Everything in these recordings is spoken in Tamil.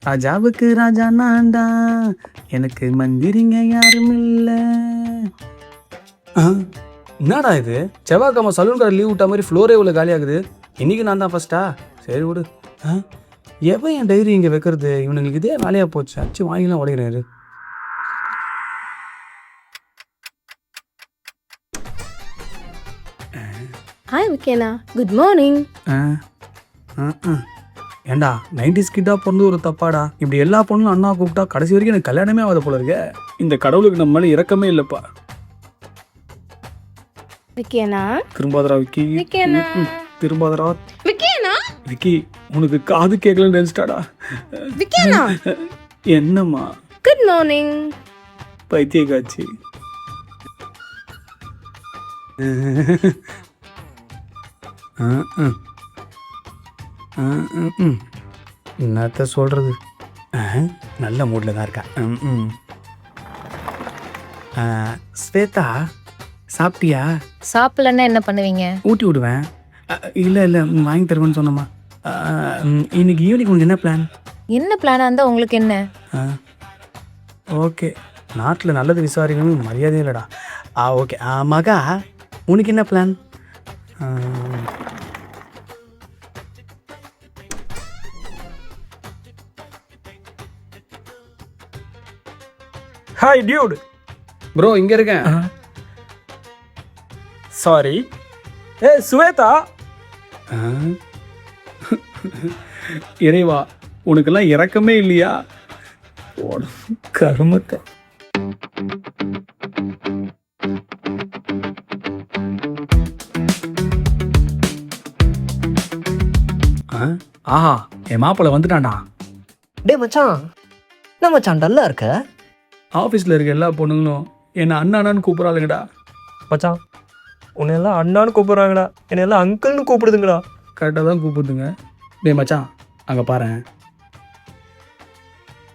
ராஜாவுக்கு ராஜா நான்டா, எனக்கு மந்திரிங்க யாரும் இல்லை. என்னடா இது, செவ்வாய்க்கிழமை சலூன் கடை லீவ் விட்ட மாதிரி ஃப்ளோரே இவ்வளோ காலியாகுது. இன்றைக்கி நான் தான் ஃபஸ்ட்டா? சரி விடு. எவன் என் டைரி இங்கே வைக்கிறது? இவனுங்களுக்கு இதே வேலையாக போச்சு. அச்சு வாங்கிலாம் உடைக்கிறாரு. ஹாய் விக்கேனா, குட் மார்னிங். ஏண்டா 90s கிட்டா பிறந்து ஒரு தப்பாடா? இப்படி எல்லா பொண்ணும் அண்ணா கூப்பிட்டா கடைசி வரைக்கும் எனக்கு கல்யாணமே ஆகாத போல இருக்க. இந்த கடவுளுக்கு நம்ம மேலே இறக்கமே இல்லைப்பா. விக்கேனா, திரும்பாதரா விக்கி, விக்கேனா, திரும்பாதரா விக்கேனா, விக்கி. உனக்கு காது கேட்கலன்னு நினைச்சிட்டாடா. விக்கேனா. என்னம்மா? Good morning. பைத்திய காட்சி. என்னத்த சொல்கிறது, நல்ல மூடில் தான் இருக்கா. ஸ்வேதா, சாப்பிட்டியா? சாப்பிடலன்னா என்ன பண்ணுவீங்க? ஊட்டி விடுவேன். இல்லை இல்லை, வாங்கி தருவேன்னு சொன்னம்மா. இன்னைக்கு ஈவினிங் உனக்கு என்ன பிளான்? என்ன பிளானாக இருந்தால் உங்களுக்கு என்ன? ஓகே, நாட்டில் நல்லது விசாரிக்கணும் மரியாதை இல்லைடா. ஓகே மகா, உனக்கு என்ன பிளான்? Hi Dude. ப்ரோ இங்கே இருக்கேன். சாரி. சுவேதா. இறைவா, உனக்கெல்லாம் இறக்கமே இல்லையா? கருமத்தை. ஆஹா, என் மாப்பிள்ளை வந்துட்டான்டா. டே மச்சான், என்ன மச்சான் டல்லா இருக்க? ஆஃபீஸில் இருக்க எல்லா பொண்ணுங்களும் என்னை அண்ணான்னு கூப்பிட்றாளுங்கடா. மச்சான், உன்னை எல்லாம் அண்ணான்னு கூப்பிட்றாங்கடா, என்னை எல்லாம் அங்கிள்னு கூப்பிடுதுங்கடா. கரெக்டாக தான் கூப்பிடுதுங்க. டே மச்சான், அங்கே பாரு,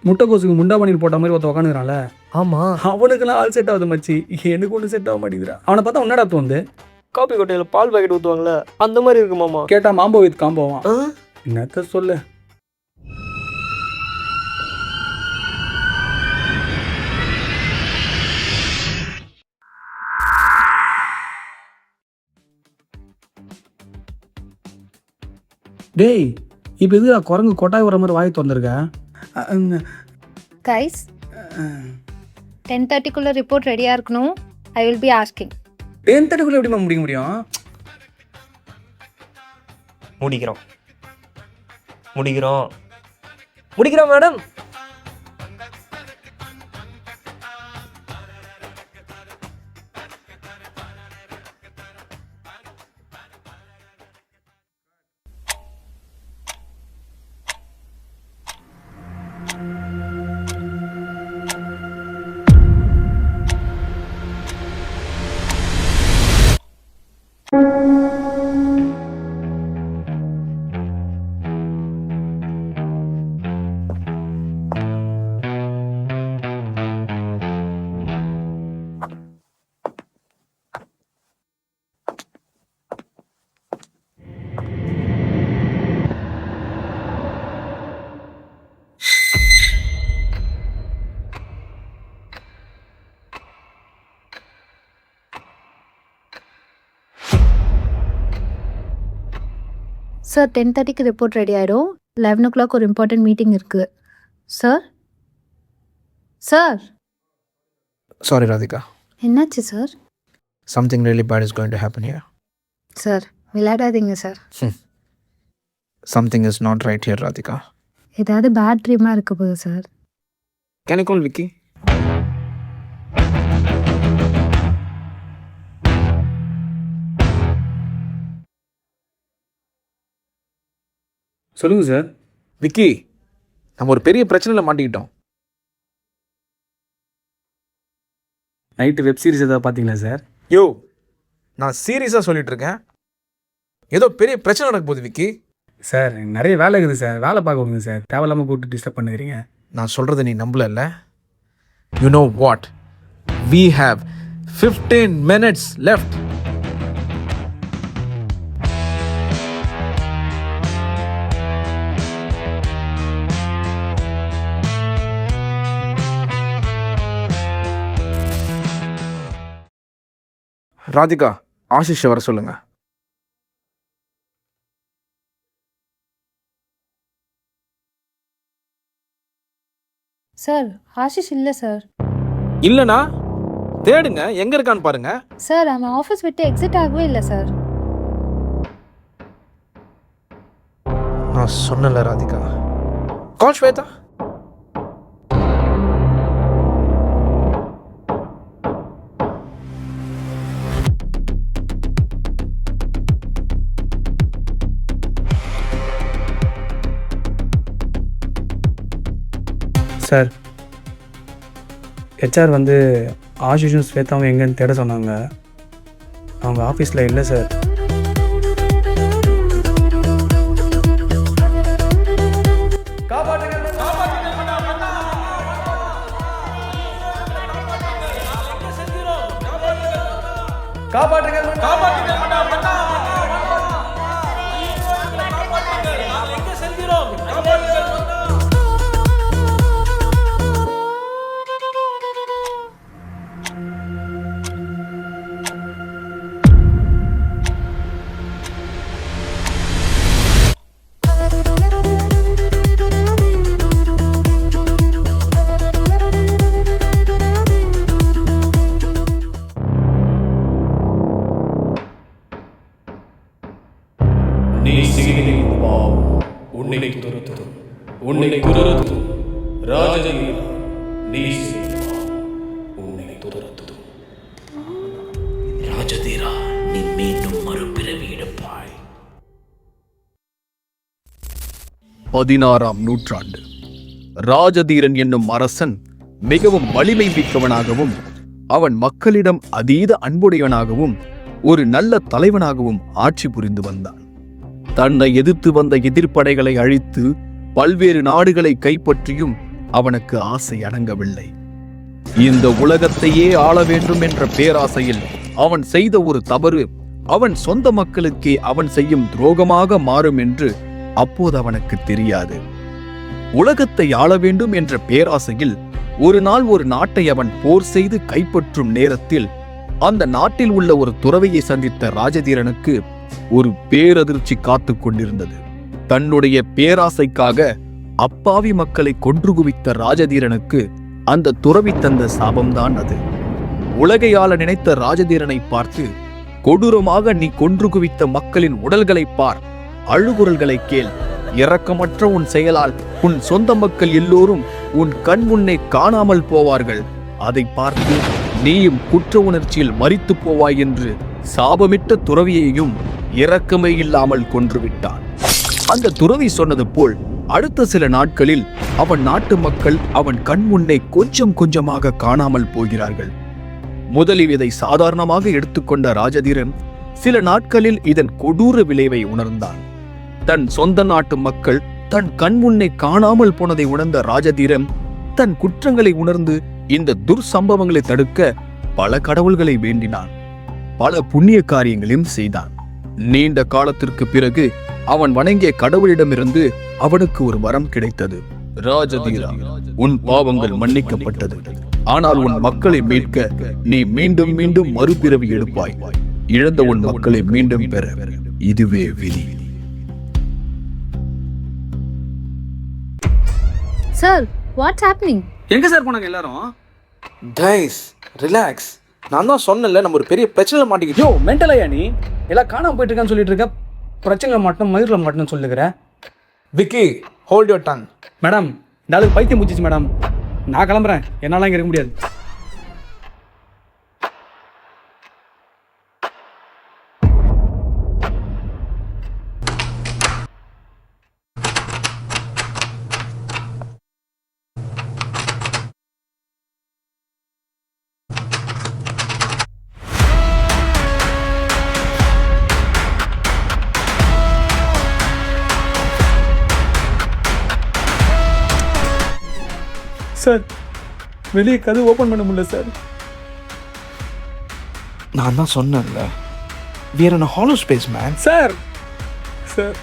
முட்டைக்கோசுக்கு முண்டா பன்னீர் போட்ட மாதிரி ஒருத்த உட்காந்துக்கிறான்ல. ஆமாம், அவனுக்கெல்லாம் ஆள் செட் ஆகுது மச்சி, எனக்கு ஒன்றும் செட் ஆக மாட்டேங்குதுடா. அவனை பார்த்தா உன்னடா தோந்து. காப்பி கொட்டையில் பால் பாக்கெட் ஊற்றுவாங்களே, அந்த மாதிரி இருக்கு மாமா. கேட்டால் மாம்போ வித் காம்போவான். என்னத்த சொல்லு. டேய், இப்போ எதுக்கு குரங்கு கொட்டாய் வர மாதிரி வாய் திறந்துருக்க? கைஸ், 10:30 ரிப்போர்ட் ரெடியாக இருக்கணும். I will be asking. 10:30 எப்படிமா முடிக்க முடியும்? முடிக்கிறோம் மேடம். சார், 10:30 ரிப்போர்ட் ரெடி ஆகிடும். 11 o'clock ஒரு இம்பார்ட்டன்ட் மீட்டிங் இருக்குது. Sir, sir. Sorry, Radhika. என்னாச்சு sir? Something really bad is going to happen here. Sir, விளையாடாதீங்க sir. Something is not right here, Radhika. ஏதாவது பேட் ட்ரீமாக இருக்க போகுது sir. Can you call Vicky? சொல்லுங்க சார். விக்கி, நம்ம ஒரு பெரிய பிரச்சனையில் மாட்டிக்கிட்டோம். நைட்டு வெப் சீரிஸ் ஏதாவது பார்த்தீங்களா சார்? யோ, நான் சீரியஸாக சொல்லிட்டு இருக்கேன். ஏதோ பெரிய பிரச்சனை நடக்க போகுது விக்கி. சார், நிறைய வேலை இருக்குது சார், வேலை பார்க்க விடுங்க சார். தேவையில்லாமல் கூப்பிட்டு டிஸ்டர்ப் பண்ணுறீங்க. நான் சொல்கிறத நீ நம்பல. You know what, we have 15 minutes left. Radhika, ஆஷிஷை வர சொல்லுங்க. சார் ஆஷிஷ் இல்லை சார். இல்லைண்ணா தேடுங்க, எங்க இருக்கான்னு பாருங்க. சார் அவன் ஆஃபீஸ் விட்டு எக்ஸிட் ஆகவே இல்லை சார். நான் சொன்னல ராதிகா. கால் ஸ்வேதா. சார், ஹெச்ஆர் வந்து ஆஷிஷும் ஸ்வேதாவும் எங்கேன்னு தேட சொன்னாங்க. அவங்க ஆஃபீஸில் இல்லை சார். நீ செய்த பாவம் உன்னை துரத்தும், உன்னை துரத்தும். ராஜதீரா, நீ செய்த பாவம் உன்னை துரத்தும். ராஜதீரா, நீ மீண்டும் மறுபிறவி எடுப்பாய். 16ஆம் நூற்றாண்டு. ராஜதீரன் என்னும் அரசன் மிகவும் வலிமை மிக்கவனாகவும் அவன் மக்களிடம் அதீத அன்புடையவனாகவும் ஒரு நல்ல தலைவனாகவும் ஆட்சி புரிந்து வந்தான். தன்னை எதிர்த்து வந்த எதிர்ப்படைகளை அழித்து பல்வேறு நாடுகளை கைப்பற்றியும் அவனுக்கு ஆசை அடங்கவில்லை. இந்த உலகத்தையே ஆள வேண்டும் என்ற பேராசையில் அவன் செய்த ஒரு தவறு அவன் சொந்த மக்களுக்கே அவன் செய்யும் துரோகமாக மாறும் என்று அப்போது அவனுக்கு தெரியாது. உலகத்தை ஆள வேண்டும் என்ற பேராசையில் ஒரு நாள் ஒரு நாட்டை அவன் போர் செய்து கைப்பற்றும் நேரத்தில் அந்த நாட்டில் உள்ள ஒரு துறவியை சந்தித்த ராஜதீரனுக்கு ஒரு பேரதிர்ச்சி காத்து கொண்டிருந்தது. தன்னுடைய பேராசைக்காக அப்பாவி மக்களை கொன்று குவித்த ராஜதீரனுக்கு அந்த துறவி தந்த சாபம்தான் அது. உலகை ஆள நினைத்த ராஜதீரனை பார்த்து, கொடூரமாக நீ கொன்று குவித்த மக்களின் உடல்களை பார், அழுகுரல்களை கேள், இரக்கமற்ற உன் செயலால் உன் சொந்த மக்கள் எல்லோரும் உன் கண் முன்னே காணாமல் போவார்கள், அதை பார்த்து நீயும் குற்ற உணர்ச்சியில் மரித்து போவாய் என்று சாபமிட்ட துறவியையும் இரக்கமே இல்லாமல் கொன்றுவிட்டான். அந்த துறவி சொன்னது போல் அடுத்த சில நாட்களில் அவன் நாட்டு மக்கள் அவன் கண் முன்னே கொஞ்சம் கொஞ்சமாக காணாமல் போகிறார்கள். முதலில் இதை சாதாரணமாக எடுத்துக்கொண்ட ராஜதீரன் சில நாட்களில் இதன் கொடூர விளைவை உணர்ந்தான். தன் சொந்த நாட்டு மக்கள் தன் கண் முன்னே காணாமல் போனதை உணர்ந்த ராஜதீரன் தன் குற்றங்களை உணர்ந்து இந்த துர்சம்பவங்களை தடுக்க பல கடவுள்களை வேண்டினான். பல புண்ணிய காரியங்களையும் செய்தான். நீண்ட காலத்திற்கு பிறகு அவன் வணங்கிய கடவுளிடமிருந்து அவனுக்கு ஒரு வரம் கிடைத்தது. ராஜதீரா, உன் பாவங்கள் மன்னிக்கப்பட்டது. ஆனால் உன் மக்களை மீட்க நீ மீண்டும் மீண்டும் மறுபிறவி எடுப்பாய். இழந்த உன் மக்களை மீண்டும் பெற இதுவே விதி. Sir, what's happening? எங்கே சார் போனாங்க எல்லாரும்? Guys relax. நான் தான் சொன்னேன்ல, நம்ம ஒரு பெரிய பிரச்சனை மாட்டிக்கிட்டோம். யோ, மென்டலையா நீ? எல்லாம் காணாமல் போயிட்டு இருக்கான்னு சொல்லிட்டு இருக்க. பிரச்சனை மட்டும் மயிரில் மட்டும் சொல்லுகிறேன். Vicky, hold your tongue. Madam, இந்த ஆளுக்கு பைத்தியம் முடிச்சிச்சு மேடம். நான் கிளம்புறேன், என்னால் இங்கே இருக்க முடியாது. சார், வெளியே கதவு ஓப்பன் பண்ண முடியல சார். நான் தான் சொன்னேன்ல, we are in a hollow space man. Sir sir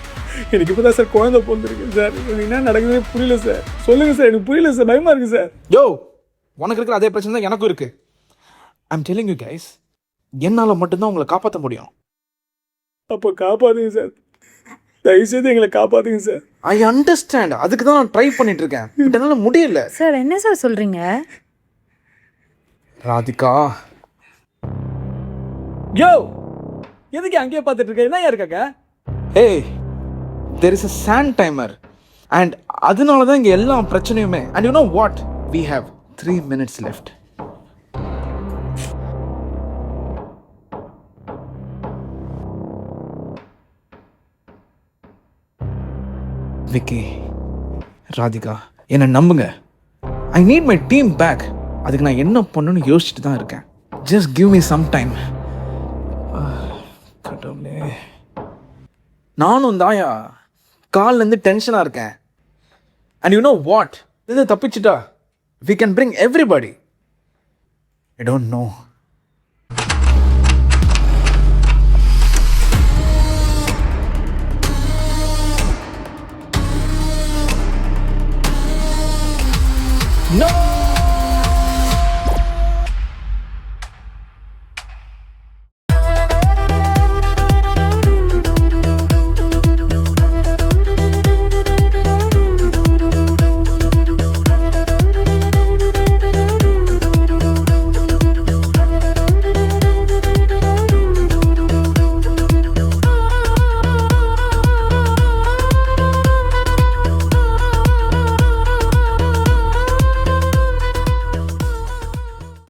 எனக்கு இப்போ தான் சார் குழந்தை பிறந்திருக்கு சார். எனக்கு என்ன நடக்குதுன்னே புரியல சார். சொல்லுங்கள் சார், எனக்கு புரியல சார், பயமாக இருக்குது சார். யோ, உனக்கு இருக்கிற அதே பிரச்சனை தான் எனக்கும் இருக்கு. I'm telling you guys, என்னால் மட்டும்தான் உங்களை காப்பாற்ற முடியும். அப்போ காப்பாத்துங்க சார், தயவுசெய்து எங்களை காப்பாத்துங்க சார். ஐ அண்டர்ஸ்டாண்ட், அதுக்கு தான் நான் ட்ரை பண்ணிட்டு இருக்கேன். பட் என்னால் முடியல. சார் என்ன சார் சொல்கிறீங்க? ராதிகா, யோ, எதுக்கு அங்கேயே பார்த்துட்டு இருக்க? என்ன இருக்காங்க? hey, there is a sand timer and அதனால தான் இங்கே எல்லா பிரச்சனையுமே. And you know what? We have 3 minutes left. Vicky, Radhika, என்னை நம்புங்க. I need my team back. அதுக்கு நான் என்ன பண்ணணும்னு யோசிச்சுட்டு தான் இருக்கேன். Just give me some time. கடவுளே, நானும் தாயா கால்லேருந்து டென்ஷனாக இருக்கேன். அண்ட் யூ நோ வாட், இது தப்பிச்சுட்டா we can bring everybody. I don't know